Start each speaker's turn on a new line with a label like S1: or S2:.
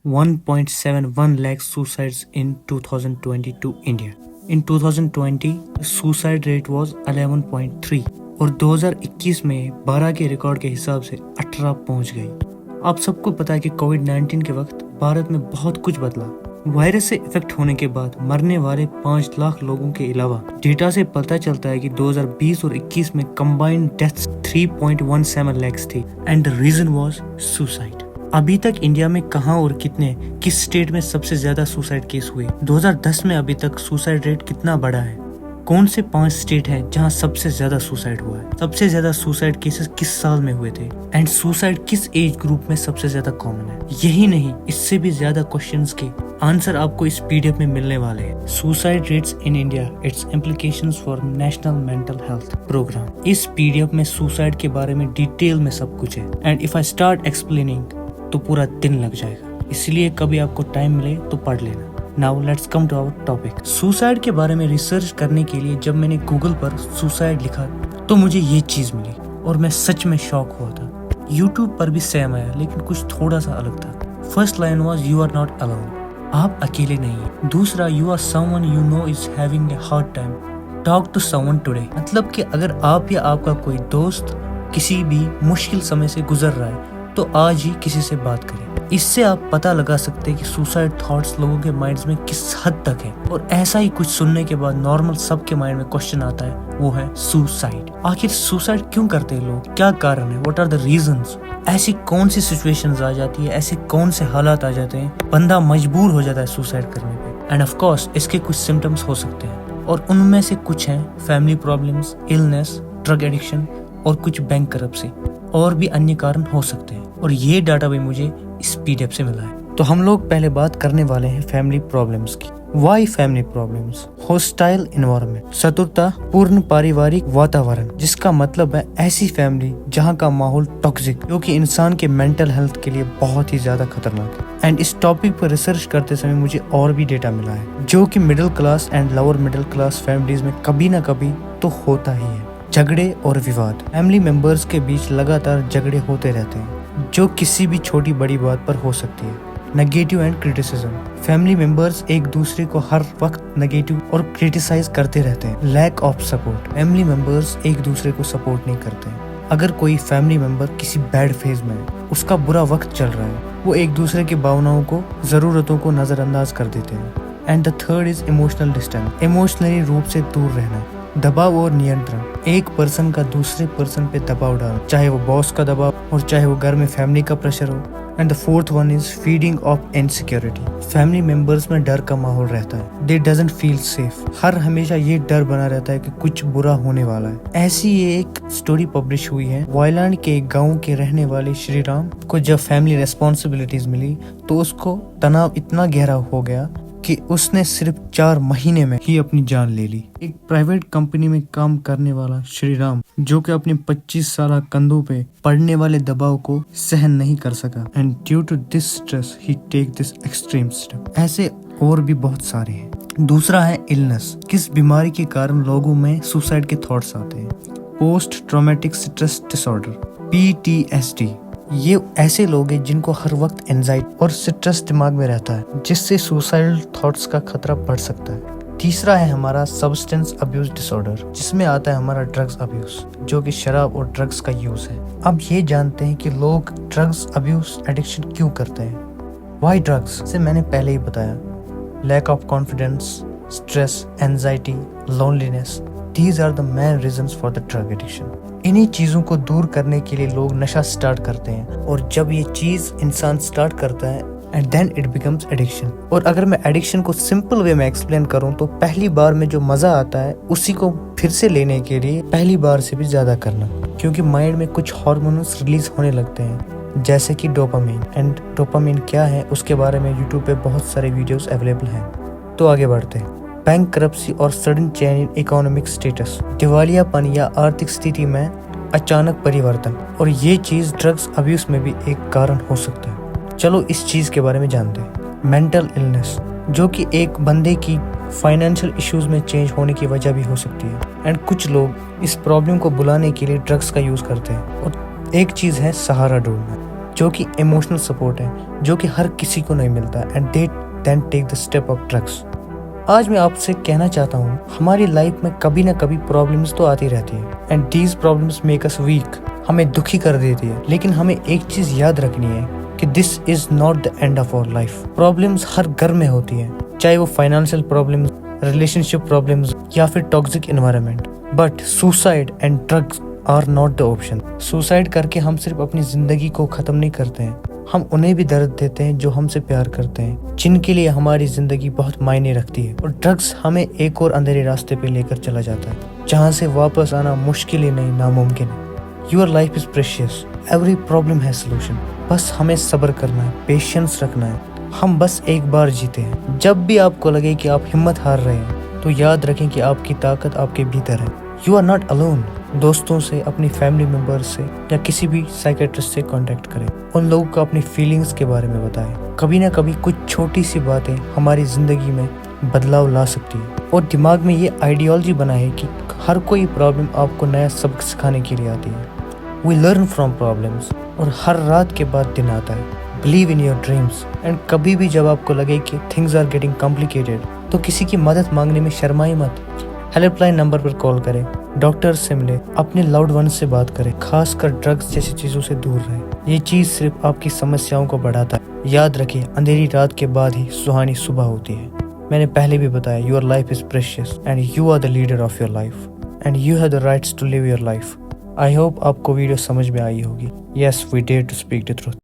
S1: 1.71 lakh suicides in 2022 India. In 2020, the suicide rate was 11.3 और 2021 में 12 के रिकॉर्ड के हिसाब से 18 पहुंच गई। आप सबको पता है कि कोविड-19 के वक्त भारत में बहुत कुछ बदला। वायरस से इफेक्ट होने के बाद मरने वाले 5 लाख लोगों के अलावा डेटा से पता चलता है कि 2020 और 21 में कंबाइंड डेथ्स 3.17 लाख थी and the reason was suicide. अभी तक इंडिया में कहां और कितने किस स्टेट में सबसे ज्यादा सुसाइड केस हुए? 2010 में अभी तक सुसाइड रेट कितना बढ़ा है? कौन से 5 स्टेट हैं जहां सबसे ज्यादा सुसाइड हुआ है? सबसे ज्यादा सुसाइड केसेस किस साल में हुए थे? एंड सुसाइड किस एज ग्रुप में सबसे ज्यादा कॉमन है? यही नहीं, इससे भी ज्यादा क्वेश्चंस के आंसर आपको इस पीडीएफ में मिलने वाले हैं। Suicide rates in India, its implications for national mental health programme. इस पीडीएफ में सुसाइड के बारे में डिटेल में सब कुछ है and if I start explaining तो पूरा दिन लग जाएगा, इसलिए कभी आपको टाइम मिले तो पढ़ लेना। Now let's come to our topic. Suicide के बारे में रिसर्च करने के लिए जब मैंने गूगल पर सुसाइड लिखा तो मुझे ये चीज मिली और मैं सच में शॉक हुआ था। यूट्यूब पर भी सेम आया लेकिन कुछ थोड़ा सा अलग था। First line was you are not alone, आप अकेले नहीं हैं। दूसरा, you are someone you know is having a hard time, talk to someone today. मतलब कि अगर आप या आपका कोई दोस्त किसी भी मुश्किल समय से गुजर रहा है तो आज ही किसी से बात करें। इससे आप पता लगा सकते हैं कि सुसाइड थॉट्स लोगों के माइंड्स में किस हद तक है। और ऐसा ही कुछ सुनने के बाद नॉर्मल सबके माइंड में क्वेश्चन आता है, वो है सुसाइड। आखिर सुसाइड क्यों करते हैं लोग? क्या कारण है? What are the reasons? ऐसी कौन सी सिचुएशंस आ जाती है, ऐसे कौन से हालात आ जाते हैं बंदा मजबूर हो जाता है सुसाइड करने पे? एंड ऑफ कोर्स इसके कुछ सिम्टम्स हो सकते हैं और उनमें से कुछ हैं family problems, illness, drug addiction और कुछ बैंक करप्सी और भी अन्य कारण हो सकते हैं। और ये डाटा भी मुझे इस पीडीएफ से मिला है। तो हम लोग पहले बात करने वाले हैं फैमिली प्रॉब्लम्स की। Why family problems? Hostile environment, शत्रुता पूर्ण पारिवारिक वातावरण, जिसका मतलब है ऐसी फैमिली जहां का माहौल टॉक्सिक, जो कि इंसान के मेंटल हेल्थ के लिए बहुत ही ज्यादा खतरनाक है। एंड इस टॉपिक पर रिसर्च करते समय मुझे और भी डेटा मिला है जो कि middle class and lower middle class families में कभी ना कभी तो होता ही है। झगड़े और विवाद, फैमिली मेंबर्स के बीच लगातार झगड़े होते रहते हैं जो किसी भी छोटी बड़ी बात पर हो सकती है। Negative and criticism, family members एक दूसरे को हर वक्त नेगेटिव और क्रिटिसाइज करते रहते हैं। Lack of support, family members एक दूसरे को सपोर्ट नहीं करते हैं। अगर कोई फैमिली मेंबर किसी बैड फेज में है, उसका बुरा वक्त चल रहा है, वो एक दूसरे की भावनाओं को, जरूरतों को नजरअंदाज कर देते हैं। And the third is emotional distance, emotionally रूप से दूर रहना। दबाव और नियंत्रण, एक पर्सन का दूसरे पर्सन पे दबाव डालना, चाहे वो बॉस का दबाव और चाहे वो घर में फैमिली का प्रेशर हो। And the fourth one is feeding of insecurity, family members में डर का माहौल रहता है। दे डजंट फील सेफ, हर हमेशा ये डर बना रहता है कि कुछ बुरा होने वाला है। ऐसी ये एक स्टोरी पब्लिश हुई है। वायलैंड के एक गाँव के रहने वाले श्री राम को जब फैमिली रेस्पॉन्सिबिलिटीज मिली तो उसको तनाव इतना गहरा हो गया कि उसने सिर्फ 4 महीने में ही अपनी जान ले ली। एक प्राइवेट कंपनी में काम करने वाला श्री राम, जो कि अपने 25 साल कंधों पे पड़ने वाले दबाव को सहन नहीं कर सका and due to this stress he take this extreme step. ऐसे और भी बहुत सारे हैं। दूसरा है इलनेस, किस बीमारी के कारण लोगों में सुसाइड के थॉट्स आते हैं? Post traumatic stress disorder, PTSD। ये ऐसे लोग हैं जिनको हर वक्त एंजाइटी और स्ट्रेस दिमाग में रहता है, जिससे सुसाइडल थॉट्स का खतरा बढ़ सकता है। तीसरा है हमारा सब्सटेंस अब्यूज डिसऑर्डर, जिसमें आता है हमारा ड्रग्स अब्यूज, जो कि शराब और ड्रग्स का यूज है। अब ये जानते हैं कि लोग ड्रग्स अब्यूज एडिक्शन क्यों करते हैं। Why drugs? से मैंने पहले ही बताया, lack of confidence, stress, anxiety, loneliness, these are the main reasons for the drug addiction। इन्हीं चीजों को दूर करने के लिए लोग नशा स्टार्ट करते हैं और जब ये चीज इंसान स्टार्ट करता है and then it becomes addiction. और अगर मैं एडिक्शन को सिंपल वे में एक्सप्लेन करूं तो पहली बार में जो मजा आता है उसी को फिर से लेने के लिए पहली बार से भी ज्यादा करना, क्योंकि माइंड में कुछ हार्मोन्स रिलीज होने लगते हैं जैसे कि डोपामिन। एंड डोपामिन क्या है उसके बारे में यूट्यूब पे बहुत सारे वीडियोस अवेलेबल हैं। तो आगे बढ़ते हैं। बैंक करप्सी और sudden change in economic status, दिवालियापन या आर्थिक स्थिति में अचानक परिवर्तन, और ये चीज ड्रग्स अब्यूज में भी एक कारण हो सकता है। चलो इस चीज के बारे में जानते हैं। मेंटल इलनेस, जो कि एक बंदे की फाइनेंशियल इश्यूज में चेंज होने की वजह भी हो सकती है। एंड कुछ लोग इस प्रॉब्लम को बुलाने के लिए ड्रग्स का यूज करते हैं। और एक चीज है सहारा ढूंढना, जो कि इमोशनल सपोर्ट है, जो कि हर किसी को नहीं मिलता, and they then take the step of drugs. आज मैं आपसे कहना चाहता हूँ, हमारी लाइफ में कभी ना कभी प्रॉब्लम्स तो आती रहती है, and these problems make us weak, हमें दुखी कर देती है। लेकिन हमें एक चीज याद रखनी है कि this is not the end of our life. Problems हर घर में होती है, चाहे वो फाइनेंशियल प्रॉब्लम्स, रिलेशनशिप प्रॉब्लम्स या फिर toxic environment, but suicide and drugs are not the option. Suicide करके हम सिर्फ अपनी जिंदगी को खत्म नहीं करते हैं, हम उन्हें भी दर्द देते हैं जो हमसे प्यार करते हैं, जिनके लिए हमारी जिंदगी बहुत मायने रखती है। और ड्रग्स हमें एक और अंधेरे रास्ते पे लेकर चला जाता है, जहाँ से वापस आना मुश्किल ही नहीं, नामुमकिन है। Your life is precious, every problem है सोल्यूशन। बस हमें सब्र करना है, पेशेंस रखना है। हम बस एक बार जीते हैं। जब भी आपको लगे कि आप हिम्मत हार रहे हैं, तो याद रखें कि आपकी ताकत आपके भीतर है। You are not alone. दोस्तों से, अपनी फैमिली मेंबर्स से या किसी भी साइकेट्रिस्ट से कांटेक्ट करें। उन लोगों को अपनी फीलिंग्स के बारे में बताएं। कभी ना कभी कुछ छोटी सी बातें हमारी जिंदगी में बदलाव ला सकती है। और दिमाग में ये आइडियोलॉजी बना है कि हर कोई प्रॉब्लम आपको नया सबक सिखाने के लिए आती है। वी लर्न फ्रॉम प्रॉब्लम्स, और हर रात के बाद दिन आता है। Believe in your dreams, and कभी भी जब आपको लगे कि थिंग्स आर गेटिंग कॉम्प्लिकेटेड, तो किसी की मदद मांगने में शर्माए मत। हेल्पलाइन नंबर पर कॉल करें, डॉक्टर से मिले, अपने लव्ड वन से बात करें, खासकर ड्रग्स जैसी चीजों से दूर रहें। ये चीज सिर्फ आपकी समस्याओं को बढ़ाता है। याद रखिए, अंधेरी रात के बाद ही सुहानी सुबह होती है। मैंने पहले भी बताया, your life is precious and you are the leader of your life, and you have the rights to live your life. I hope आपको वीडियो समझ में आई होगी। Yes, we dare to speak the truth.